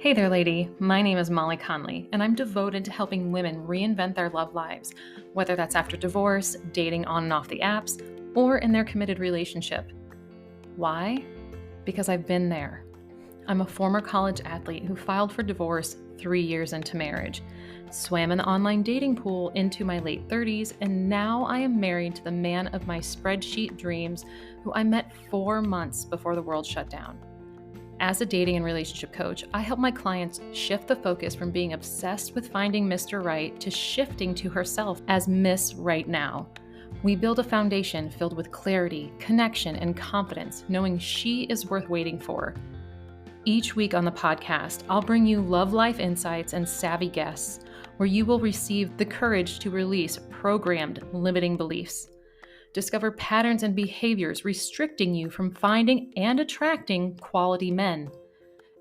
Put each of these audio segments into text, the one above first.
Hey there, lady. My name is Molly Conley, and I'm devoted to helping women reinvent their love lives, whether that's after divorce, dating on and off the apps, or in their committed relationship. Why? Because I've been there. I'm a former college athlete who filed for divorce 3 years into marriage, swam in the online dating pool into my late 30s, and now I am married to the man of my spreadsheet dreams who I met 4 months before the world shut down. As a dating and relationship coach, I help my clients shift the focus from being obsessed with finding Mr. Right to shifting to herself as Miss Right Now. We build a foundation filled with clarity, connection, and confidence, knowing she is worth waiting for. Each week on the podcast, I'll bring you love life insights and savvy guests, where you will receive the courage to release programmed limiting beliefs. Discover patterns and behaviors restricting you from finding and attracting quality men,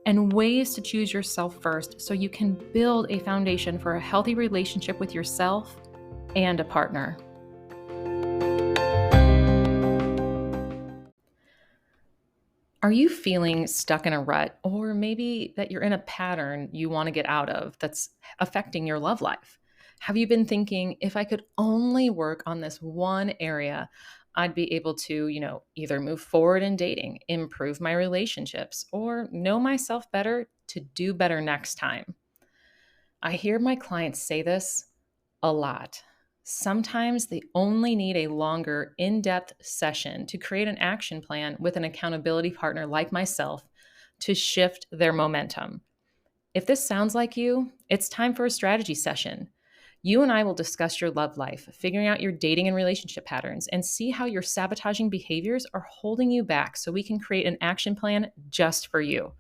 and ways to choose yourself first so you can build a foundation for a healthy relationship with yourself and a partner. Are you feeling stuck in a rut, or maybe that you're in a pattern you want to get out of that's affecting your love life? Have you been thinking, if I could only work on this one area, I'd be able to, either move forward in dating, improve my relationships, or know myself better to do better next time? I hear my clients say this a lot. Sometimes they only need a longer, in depth session to create an action plan with an accountability partner like myself to shift their momentum. If this sounds like you, it's time for a strategy session. You and I will discuss your love life, figuring out your dating and relationship patterns, and see how your sabotaging behaviors are holding you back so we can create an action plan just for you.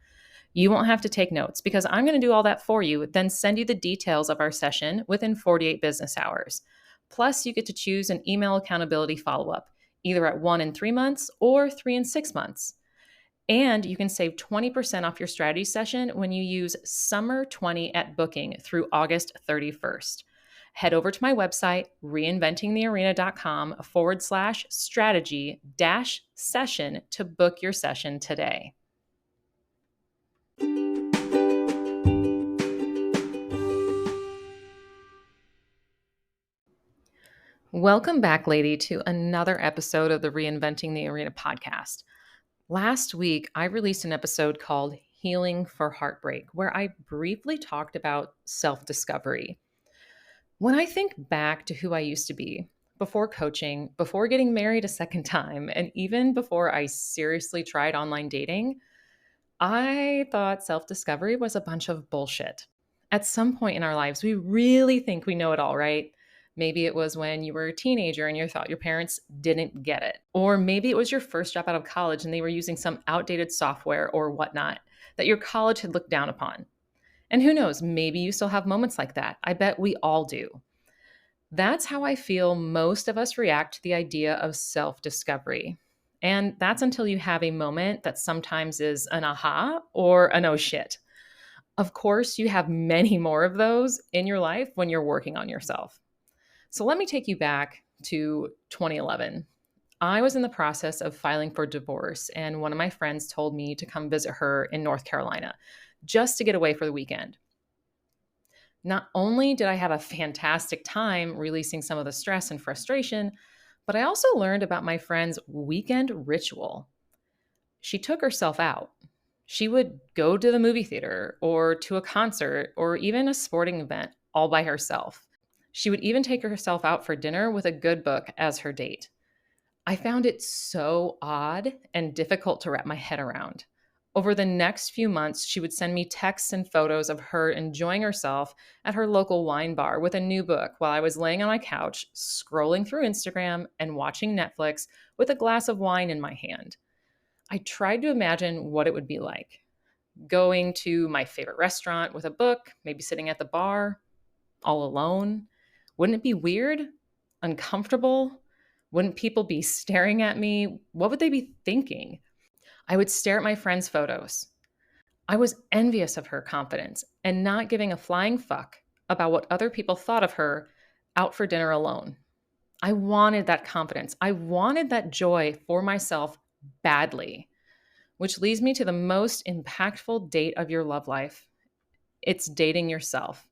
You won't have to take notes because I'm going to do all that for you, then send you the details of our session within 48 business hours. Plus, you get to choose an email accountability follow-up, either at 1 and 3 months or 3 and 6 months. And you can save 20% off your strategy session when you use SUMMER20 at booking through August 31st. Head over to my website, reinventingthearena.com/strategy-session to book your session today. Welcome back, lady, to another episode of the Reinventing the Arena podcast. Last week, I released an episode called Healing for Heartbreak, where I briefly talked about self-discovery. When I think back to who I used to be, before coaching, before getting married a second time, and even before I seriously tried online dating, I thought self-discovery was a bunch of bullshit. At some point in our lives, we really think we know it all, right? Maybe it was when you were a teenager and you thought your parents didn't get it. Or maybe it was your first job out of college and they were using some outdated software or whatnot that your college had looked down upon. And who knows, maybe you still have moments like that. I bet we all do. That's how I feel most of us react to the idea of self-discovery. And that's until you have a moment that sometimes is an aha or an oh shit. Of course, you have many more of those in your life when you're working on yourself. So let me take you back to 2011. I was in the process of filing for divorce, and one of my friends told me to come visit her in North Carolina just to get away for the weekend. Not only did I have a fantastic time releasing some of the stress and frustration, but I also learned about my friend's weekend ritual. She took herself out. She would go to the movie theater or to a concert or even a sporting event all by herself. She would even take herself out for dinner with a good book as her date. I found it so odd and difficult to wrap my head around. Over the next few months, she would send me texts and photos of her enjoying herself at her local wine bar with a new book while I was laying on my couch, scrolling through Instagram and watching Netflix with a glass of wine in my hand. I tried to imagine what it would be like. Going to my favorite restaurant with a book, maybe sitting at the bar, all alone. Wouldn't it be weird? Uncomfortable? Wouldn't people be staring at me? What would they be thinking? I would stare at my friend's photos. I was envious of her confidence and not giving a flying fuck about what other people thought of her out for dinner alone. I wanted that confidence. I wanted that joy for myself badly, which leads me to the most impactful date of your love life it's dating yourself.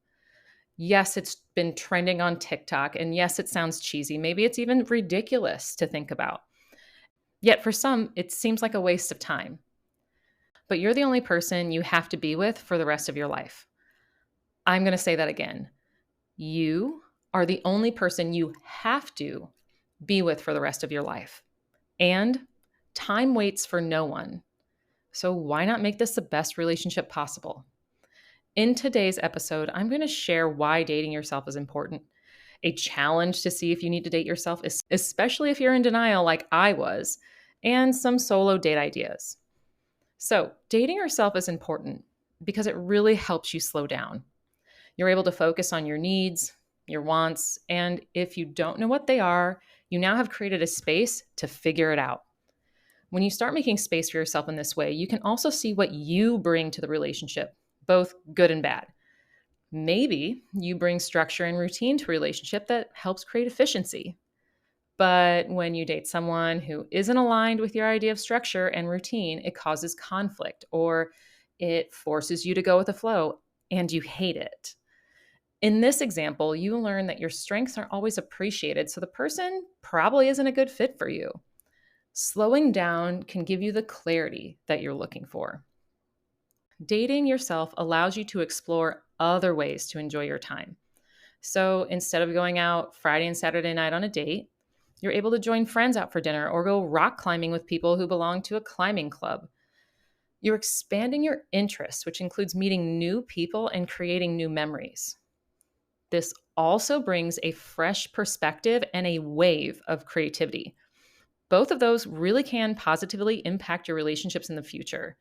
Yes, it's been trending on TikTok, and yes, it sounds cheesy. Maybe it's even ridiculous to think about. Yet for some, it seems like a waste of time. But you're the only person you have to be with for the rest of your life. I'm going to say that again. You are the only person you have to be with for the rest of your life. And time waits for no one. So why not make this the best relationship possible? In today's episode, I'm going to share why dating yourself is important, a challenge to see if you need to date yourself, especially if you're in denial like I was, and some solo date ideas. So, dating yourself is important because it really helps you slow down. You're able to focus on your needs, your wants, and if you don't know what they are, you now have created a space to figure it out. When you start making space for yourself in this way, you can also see what you bring to the relationship, both good and bad. Maybe you bring structure and routine to a relationship that helps create efficiency. But when you date someone who isn't aligned with your idea of structure and routine, it causes conflict or it forces you to go with the flow and you hate it. In this example, you learn that your strengths aren't always appreciated, so the person probably isn't a good fit for you. Slowing down can give you the clarity that you're looking for. Dating yourself allows you to explore other ways to enjoy your time. So instead of going out Friday and Saturday night on a date, you're able to join friends out for dinner or go rock climbing with people who belong to a climbing club. You're expanding your interests, which includes meeting new people and creating new memories. This also brings a fresh perspective and a wave of creativity. Both of those really can positively impact your relationships in the future.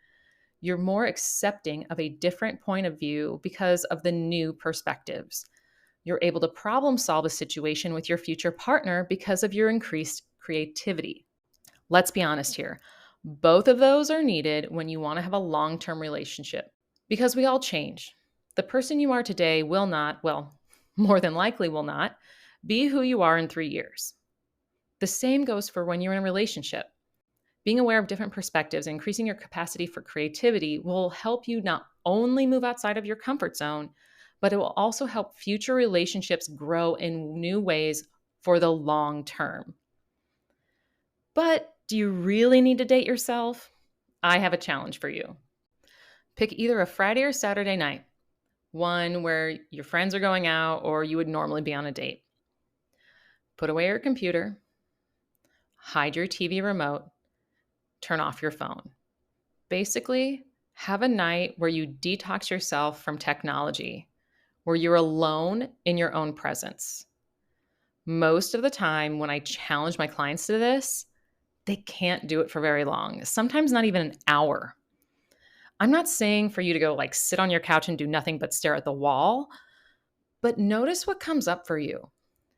You're more accepting of a different point of view because of the new perspectives. You're able to problem solve a situation with your future partner because of your increased creativity. Let's be honest here. Both of those are needed when you want to have a long-term relationship because we all change. The person you are today will not, well, more than likely will not, be who you are in 3 years. The same goes for when you're in a relationship. Being aware of different perspectives and increasing your capacity for creativity will help you not only move outside of your comfort zone, but it will also help future relationships grow in new ways for the long term. But do you really need to date yourself? I have a challenge for you. Pick either a Friday or Saturday night, one where your friends are going out or you would normally be on a date. Put away your computer, hide your TV remote, turn off your phone. Basically, have a night where you detox yourself from technology, where you're alone in your own presence. Most of the time, when I challenge my clients to this, they can't do it for very long, sometimes not even an hour. I'm not saying for you to go sit on your couch and do nothing but stare at the wall, but notice what comes up for you.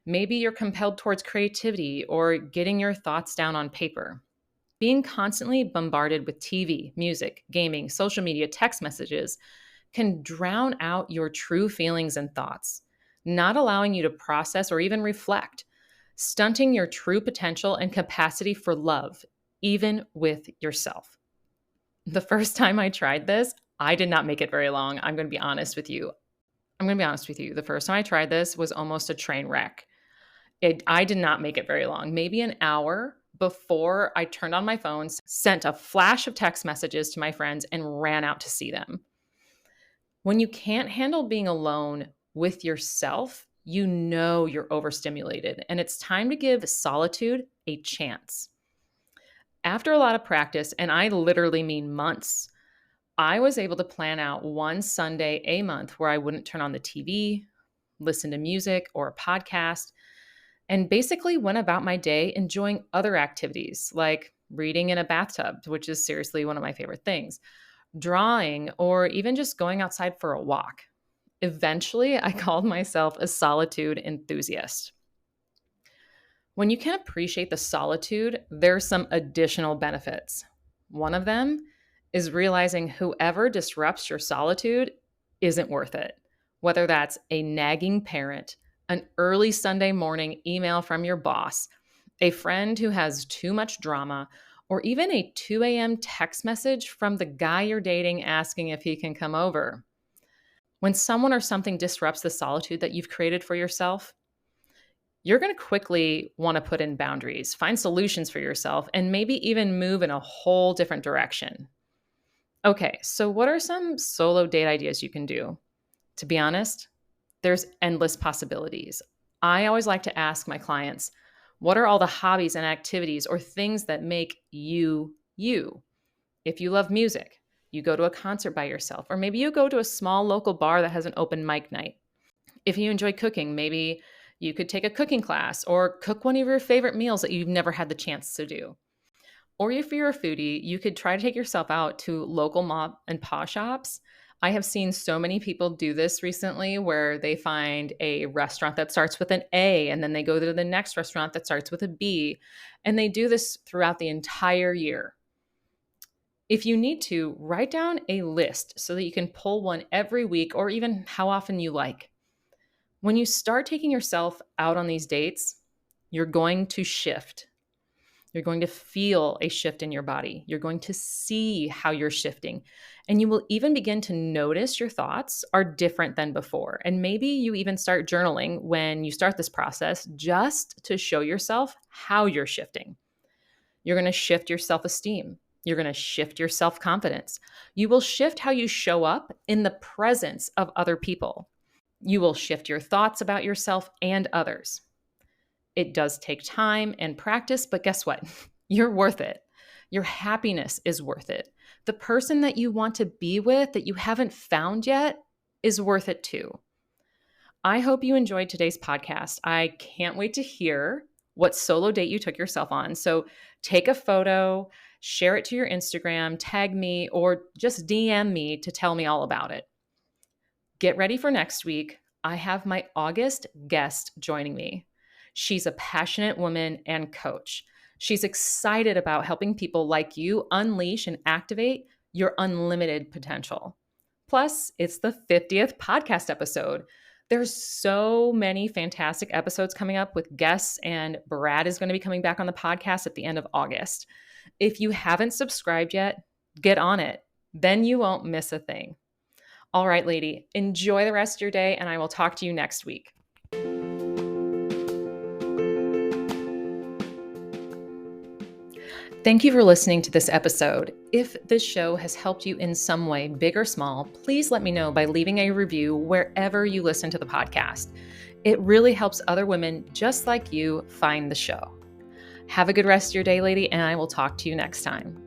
Maybe you're compelled towards creativity or getting your thoughts down on paper. Being constantly bombarded with TV, music, gaming, social media, text messages can drown out your true feelings and thoughts, not allowing you to process or even reflect, stunting your true potential and capacity for love, even with yourself. The first time I tried this, I did not make it very long. I'm going to be honest with you. The first time I tried this was almost a train wreck. I did not make it very long, maybe an hour before I turned on my phone, sent a flash of text messages to my friends, and ran out to see them. When you can't handle being alone with yourself, you know you're overstimulated, and it's time to give solitude a chance. After a lot of practice, and I literally mean months, I was able to plan out one Sunday a month where I wouldn't turn on the TV, listen to music or a podcast, and basically went about my day enjoying other activities like reading in a bathtub, which is seriously one of my favorite things, drawing, or even just going outside for a walk. Eventually, I called myself a solitude enthusiast. When you can appreciate the solitude, there's some additional benefits. One of them is realizing whoever disrupts your solitude isn't worth it, whether that's a nagging parent, an early Sunday morning email from your boss, a friend who has too much drama, or even a 2 a.m. text message from the guy you're dating asking if he can come over. When someone or something disrupts the solitude that you've created for yourself, you're going to quickly want to put in boundaries, find solutions for yourself, and maybe even move in a whole different direction. Okay, so what are some solo date ideas you can do? To be honest, there's endless possibilities. I always like to ask my clients, what are all the hobbies and activities or things that make you you? If you love music, you go to a concert by yourself, or maybe you go to a small local bar that has an open mic night. If you enjoy cooking, maybe you could take a cooking class or cook one of your favorite meals that you've never had the chance to do. Or if you're a foodie, you could try to take yourself out to local mom and pa shops. I have seen so many people do this recently where they find a restaurant that starts with an A and then they go to the next restaurant that starts with a B. And they do this throughout the entire year. If you need to, write down a list so that you can pull one every week or even how often you like. When you start taking yourself out on these dates, you're going to shift. You're going to feel a shift in your body. You're going to see how you're shifting. And you will even begin to notice your thoughts are different than before. And maybe you even start journaling when you start this process just to show yourself how you're shifting. You're going to shift your self-esteem. You're going to shift your self-confidence. You will shift how you show up in the presence of other people. You will shift your thoughts about yourself and others. It does take time and practice, but guess what? You're worth it. Your happiness is worth it. The person that you want to be with that you haven't found yet is worth it too. I hope you enjoyed today's podcast. I can't wait to hear what solo date you took yourself on. So take a photo, share it to your Instagram, tag me, or just DM me to tell me all about it. Get ready for next week. I have my August guest joining me. She's a passionate woman and coach. She's excited about helping people like you unleash and activate your unlimited potential. Plus, it's the 50th podcast episode. There's so many fantastic episodes coming up with guests, and Brad is going to be coming back on the podcast at the end of August. If you haven't subscribed yet, get on it. Then you won't miss a thing. All right, lady, enjoy the rest of your day, and I will talk to you next week. Thank you for listening to this episode. If this show has helped you in some way, big or small, please let me know by leaving a review wherever you listen to the podcast. It really helps other women just like you find the show. Have a good rest of your day, lady, and I will talk to you next time.